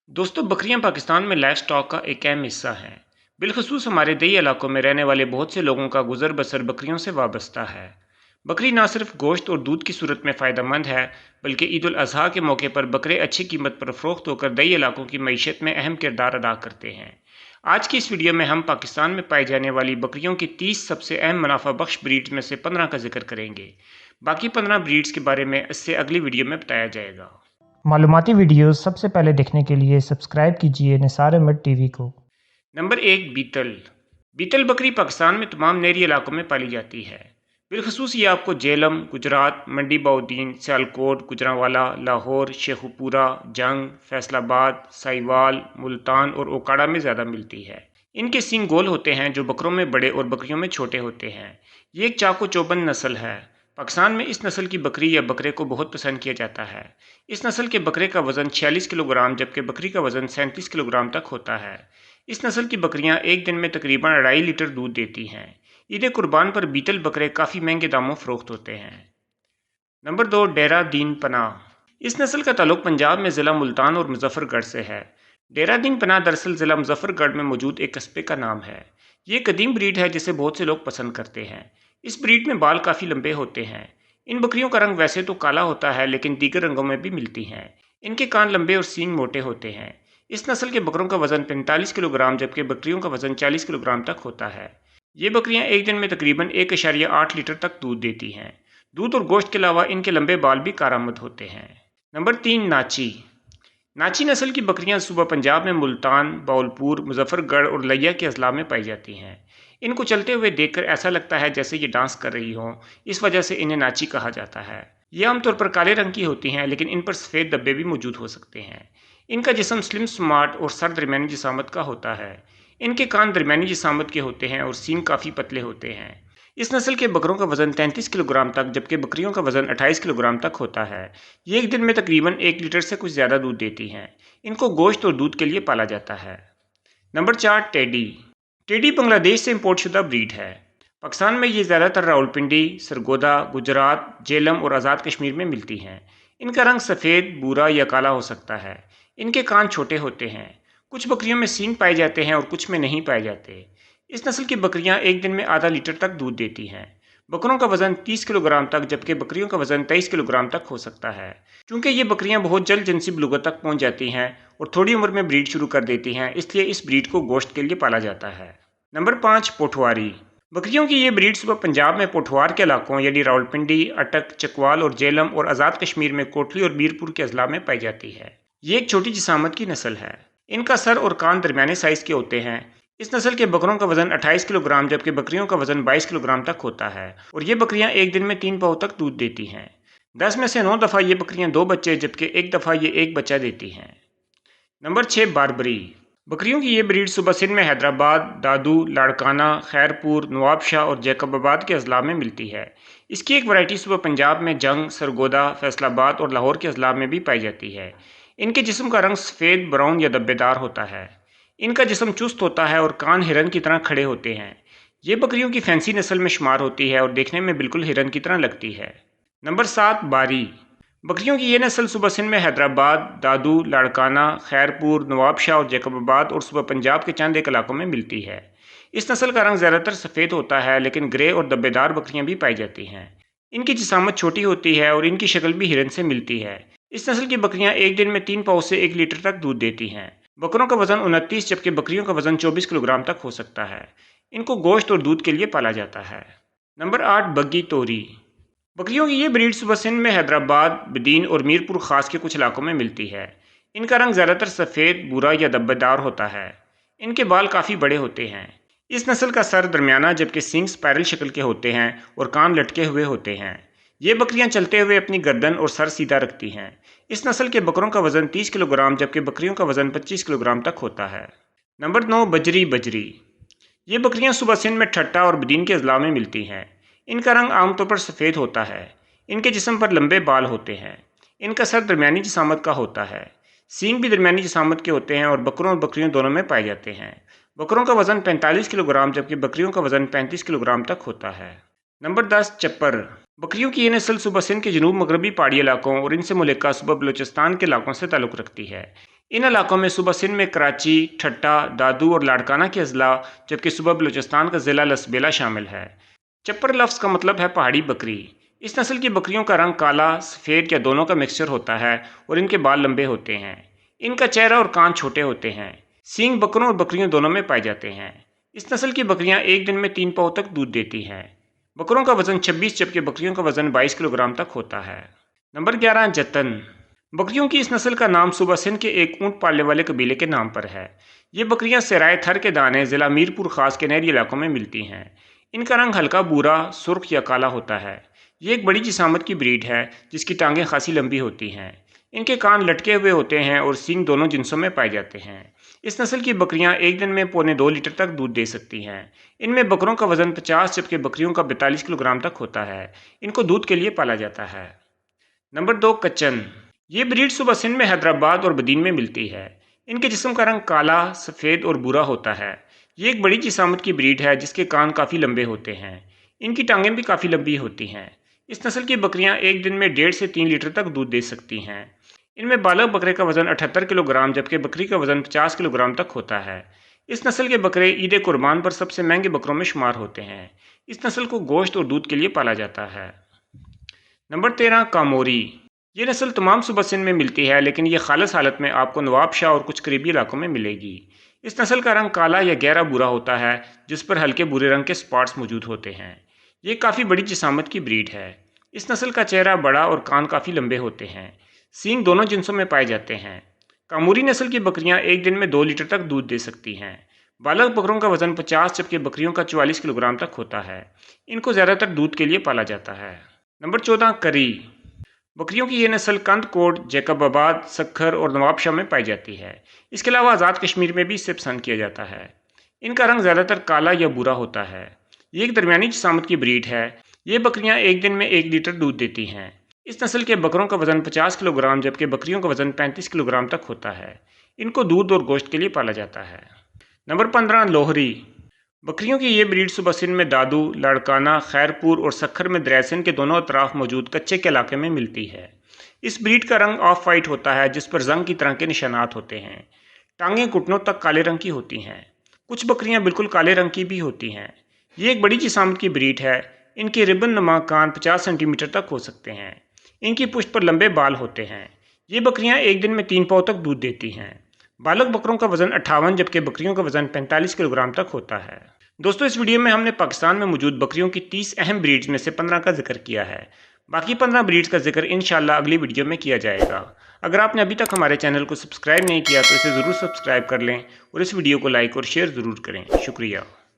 दोस्तों, बकरियां पाकिस्तान में लाइव स्टॉक का एक अहम हिस्सा हैं। बिलखसूस हमारे दही इलाकों में रहने वाले बहुत से लोगों का गुजर बसर बकरियों से वाबस्ता है। बकरी ना सिर्फ गोश्त और दूध की सूरत में फ़ायदेमंद है, बल्कि ईद उल अजहा के मौके पर बकरे अच्छी कीमत पर फ़रोख्त होकर दही इलाकों की मईशत में अहम किरदार अदा करते हैं। आज की इस वीडियो में हम पाकिस्तान में पाई जाने वाली बकरियों की 30 सबसे अहम मुनाफा बख्श ब्रीड्स में से 15 का जिक्र करेंगे। बाकी 15 ब्रीड्स के बारे में इससे अगली वीडियो में बताया जाएगा। मालूमाती वीडियोस सबसे पहले देखने के लिए सब्सक्राइब कीजिए निसार अहमद टीवी को। नंबर 1, बीतल। बीतल बकरी पाकिस्तान में तमाम नहरी इलाकों में पाली जाती है। बिलखसूस ये आपको जेलम, गुजरात, मंडी बाउद्दीन, सियालकोट, गुजरांवाला, लाहौर, शेखुपुरा, जंग, फैसलाबाद, साहिवाल, मुल्तान और ओकाड़ा में ज़्यादा मिलती है। इनके सींग गोल होते हैं जो बकरों में बड़े और बकरियों में छोटे होते हैं। ये एक चाको चौबंद नस्ल है। पाकिस्तान में इस नस्ल की बकरी या बकरे को बहुत पसंद किया जाता है। इस नस्ल के बकरे का वज़न 46 किलोग्राम जबकि बकरी का वज़न 37 किलोग्राम तक होता है। इस नस्ल की बकरियां एक दिन में तकरीबन 2.5 लीटर दूध देती हैं। ईद कुर्बान पर बीतल बकरे काफ़ी महंगे दामों फरोख्त होते हैं। नंबर 2, डेरा दीन पनाह। इस नस्ल का ताल्लुक पंजाब में ज़िला मुल्तान और मुजफ्फरगढ़ से है। डेरा दीन पनाह दरअसल ज़िला मुजफ्फरगढ़ में मौजूद एक कस्बे का नाम है। ये कदीम ब्रीड है जिसे बहुत से लोग पसंद करते हैं। इस ब्रीड में बाल काफ़ी लंबे होते हैं। इन बकरियों का रंग वैसे तो काला होता है, लेकिन दीगर रंगों में भी मिलती हैं। इनके कान लंबे और सींग मोटे होते हैं। इस नस्ल के बकरों का वज़न 45 किलोग्राम जबकि बकरियों का वज़न 40 किलोग्राम तक होता है। ये बकरियां एक दिन में तकरीबन 1.8 लीटर तक दूध देती हैं। दूध और गोश्त के अलावा इनके लंबे बाल भी कारामद होते हैं। नंबर 3, नाची। नाची नस्ल की बकरियां सुबह पंजाब में मुल्तान, बाउलपुर, मुजफ्फरगढ़ और लिया के अजला में पाई जाती हैं। इनको चलते हुए देखकर ऐसा लगता है जैसे ये डांस कर रही हों। इस वजह से इन्हें नाची कहा जाता है। ये आमतौर पर काले रंग की होती हैं, लेकिन इन पर सफ़ेद धब्बे भी मौजूद हो सकते हैं। इनका जिस्म स्लिम स्मार्ट और सर दरमियानी जिसामत का होता है। इनके कान दरमियानी जिसामत के होते हैं और सींग काफ़ी पतले होते हैं। इस नस्ल के बकरों का वज़न 33 किलोग्राम तक जबकि बकरियों का वज़न 28 किलोग्राम तक होता है। ये एक दिन में तकरीबन 1 लीटर से कुछ ज़्यादा दूध देती हैं। इनको गोश्त और दूध के लिए पाला जाता है। Number 4, teddy. टेडी बांग्लादेश से इम्पोर्ट शुदा ब्रीड है। पाकिस्तान में ये ज़्यादातर रावलपिंडी, सरगोदा, गुजरात, जेलम और आज़ाद कश्मीर में मिलती हैं। इनका रंग सफ़ेद, भूरा या काला हो सकता है। इनके कान छोटे होते हैं। कुछ बकरियों में सींग पाए जाते हैं और कुछ में नहीं पाए जाते। इस नस्ल की बकरियां एक दिन में आधा लीटर तक दूध देती हैं। बकरों का वज़न 30 किलोग्राम तक जबकि बकरियों का वज़न 23 किलोग्राम तक हो सकता है। चूँकि ये बकरियां बहुत जल्द जिनसी बलूगत तक पहुँच जाती हैं और थोड़ी उम्र में ब्रीड शुरू कर देती हैं, इसलिए इस ब्रीड को गोश्त के लिए पाला जाता है। नंबर 5, पोठवारी। बकरियों की ये ब्रीड सुबह पंजाब में पोठवार के इलाकों यानी रावलपिंडी, अटक, चकवाल और जेलम और आज़ाद कश्मीर में कोटली और मीरपुर के अजला में पाई जाती है। ये एक छोटी जिसामत की नस्ल है। इनका सर और कान दरमियाने साइज़ के होते हैं। इस नस्ल के बकरों का वज़न 28 किलोग्राम जबकि बकरियों का वज़न 22 किलोग्राम तक होता है और ये बकरियां एक दिन में 3 पाव तक दूध देती हैं। 10 में से 9 दफ़ा ये बकरियां 2 बच्चे जबकि एक दफ़ा ये 1 बच्चा देती हैं। नंबर 6, बारबरी। बकरियों की ये ब्रीड सुबह सिंध में हैदराबाद, दादू, लाड़काना, खैरपुर, नवाबशाह और जैकबाबाद के अजला में मिलती है। इसकी एक वैरायटी सुबह पंजाब में जंग, सरगोदा, फैसलाबाद और लाहौर के अजला में भी पाई जाती है। इनके जिस्म का रंग सफ़ेद, ब्राउन या धब्बेदार होता है। इनका जिस्म चुस्त होता है और कान हिरन की तरह खड़े होते हैं। ये बकरियों की फैंसी नस्ल में शुमार होती है और देखने में बिल्कुल हिरन की तरह लगती है। नंबर 7, बारी। बकरियों की ये नस्ल सुबह सिंध में हैदराबाद, दादू, लाड़काना, खैरपुर, नवाबशाह और जैकबाबाद और सुबह पंजाब के चंद एक इलाकों में मिलती है। इस नस्ल का रंग ज़्यादातर सफ़ेद होता है, लेकिन ग्रे और धब्बेदार बकरियां भी पाई जाती हैं। इनकी जिसामत छोटी होती है और इनकी शक्ल भी हिरन से मिलती है। इस नस्ल की बकरियां एक दिन में 3 पाव से 1 लीटर तक दूध देती हैं। बकरों का वज़न 29 जबकि बकरियों का वज़न 24 किलोग्राम तक हो सकता है। इनको गोश्त और दूध के लिए पाला जाता है। नंबर 8, बग्गी तोरी। बकरियों की ये ब्रीड सुबह सिंध में हैदराबाद, बदीन और मीरपुर खास के कुछ इलाकों में मिलती है। इनका रंग ज़्यादातर सफ़ेद, भूरा या धब्बेदार होता है। इनके बाल काफ़ी बड़े होते हैं। इस नस्ल का सर दरमियाना जबकि सींग स्पायरल शक्ल के होते हैं और कान लटके हुए होते हैं। ये बकरियां चलते हुए अपनी गर्दन और सर सीधा रखती हैं। इस नस्ल के बकरों का वज़न 30 किलोग्राम जबकि बकरियों का वज़न 25 किलोग्राम तक होता है। नंबर 9, बजरी बजरी। ये बकरियां सुबह सिंध में ठट्टा और बदीन के अजला में मिलती हैं। इनका रंग आमतौर पर सफ़ेद होता है। इनके जिस्म पर लंबे बाल होते हैं। इनका सर दरमियानी जिसामत का होता है। सींग भी दरमियानी जिसामत के होते हैं और बकरों और बकरियों दोनों में पाए जाते हैं। बकरों का वज़न 45 किलोग्राम जबकि बकरियों का वज़न 35 किलोग्राम तक होता है। नंबर 10, चप्पर। बकरियों की ये नस्ल सुबह सिंध के जनूब मगरबी पहाड़ी इलाकों और इनसे मुल्का सुबह बलूचिस्तान के इलाकों से ताल्लुक़ रखती है। इन इलाकों में सुबह सिंध में कराची, ठट्टा, दादू और लाड़काना के अजला, जबकि सुबह बलूचिस्तान का ज़िला लसबेला शामिल है। चप्पर लफ्ज़ का मतलब है पहाड़ी बकरी। इस नस्ल की बकरियों का रंग काला, सफ़ेद या दोनों का मिक्सचर होता है और इनके बाल लंबे होते हैं। इनका चेहरा और कान छोटे होते हैं। सींग बकरों और बकरियों दोनों में पाए जाते हैं। इस नस्ल की बकरियां एक दिन में 3 पाव तक दूध देती हैं। बकरों का वजन 26 जबकि बकरियों का वजन 22 किलोग्राम तक होता है। नंबर 11 जतन। बकरियों की इस नस्ल का नाम सुबह सिंध के एक ऊँट पालने वाले कबीले के नाम पर है। ये बकरियां सराय थर के दाने ज़िला मीरपुर खास के नहरी इलाकों में मिलती हैं। इनका रंग हल्का भूरा, सुर्ख या काला होता है। ये एक बड़ी जिसामत की ब्रीड है जिसकी टांगें खासी लंबी होती हैं। इनके कान लटके हुए होते हैं और सींग दोनों जिन्सों में पाए जाते हैं। इस नस्ल की बकरियां एक दिन में 1.25 लीटर तक दूध दे सकती हैं। इनमें बकरों का वजन 50 जबकि बकरियों का 42 किलोग्राम तक होता है। इनको दूध के लिए पाला जाता है। नंबर 2 कच्चन। ये ब्रीड सुबह सिंध में हैदराबाद और बदीन में मिलती है। इनके जिस्म का रंग काला, सफ़ेद और भूरा होता है। ये एक बड़ी जिसामत की ब्रीड है जिसके कान काफ़ी लंबे होते हैं। इनकी टांगें भी काफ़ी लंबी होती हैं। इस नस्ल की बकरियां एक दिन में 1.5 से 3 लीटर तक दूध दे सकती हैं। इनमें बालग बकरे का वजन 78 किलोग्राम जबकि बकरी का वजन 50 किलोग्राम तक होता है। इस नस्ल के बकरे ईद कुर्बान पर सबसे महंगे बकरों में शुमार होते हैं। इस नस्ल को गोश्त और दूध के लिए पाला जाता है। नंबर 13 कामोरी। ये नस्ल तमाम सुबह सिंध में मिलती है लेकिन ये खालिस हालत में आपको नवाबशाह और कुछ करीबी इलाकों में मिलेगी। इस नस्ल का रंग काला या गहरा भूरा होता है जिस पर हल्के भूरे रंग के स्पॉट्स मौजूद होते हैं। ये काफ़ी बड़ी जिसामत की ब्रीड है। इस नस्ल का चेहरा बड़ा और कान काफ़ी लंबे होते हैं। सींग दोनों जिन्सों में पाए जाते हैं। कामूरी नस्ल की बकरियां एक दिन में 2 लीटर तक दूध दे सकती हैं। बालग बकरों का वजन 50 जबकि बकरियों का 44 किलोग्राम तक होता है। इनको ज़्यादातर दूध के लिए पाला जाता है। नंबर 14 करी। बकरियों की ये नस्ल कंद कोट, जैकबाबाद, सक्खर और नवाबशाह में पाई जाती है। इसके अलावा आज़ाद कश्मीर में भी इसे पसंद किया जाता है। इनका रंग ज़्यादातर काला या भूरा होता है। ये एक दरमियानी जिसामत की ब्रीड है। ये बकरियां एक दिन में 1 लीटर दूध देती हैं। इस नस्ल के बकरों का वजन 50 किलोग्राम जबकि बकरियों का वजन 35 किलोग्राम तक होता है। इनको दूध और गोश्त के लिए पाला जाता है। नंबर 15 लोहरी। बकरियों की ये ब्रीड सुबह सिंध में दादू, लाड़काना, खैरपुर और सक्खर में दरैसन के दोनों अतराफ मौजूद कच्चे के इलाके में मिलती है। इस ब्रीड का रंग ऑफ वाइट होता है जिस पर जंग की तरह के निशानात होते हैं। टांगें घुटनों तक काले रंग की होती हैं। कुछ बकरियां बिल्कुल काले रंग की भी होती हैं। ये एक बड़ी जिसामत की ब्रीड है। इनके रिबन नुमा कान 50 सेंटीमीटर तक हो सकते हैं। इनकी पुश्त पर लंबे बाल होते हैं। ये बकरियां एक दिन में 3 पाव तक दूध देती हैं। बालक बकरों का वजन 58 जबकि बकरियों का वजन 45 किलोग्राम तक होता है। दोस्तों, इस वीडियो में हमने पाकिस्तान में मौजूद बकरियों की 30 अहम ब्रीड्स में से 15 का जिक्र किया है। बाकी 15 ब्रीड्स का जिक्र इंशाल्लाह अगली वीडियो में किया जाएगा। अगर आपने अभी तक हमारे चैनल को सब्सक्राइब नहीं किया तो इसे ज़रूर सब्सक्राइब कर लें और इस वीडियो को लाइक और शेयर ज़रूर करें। शुक्रिया।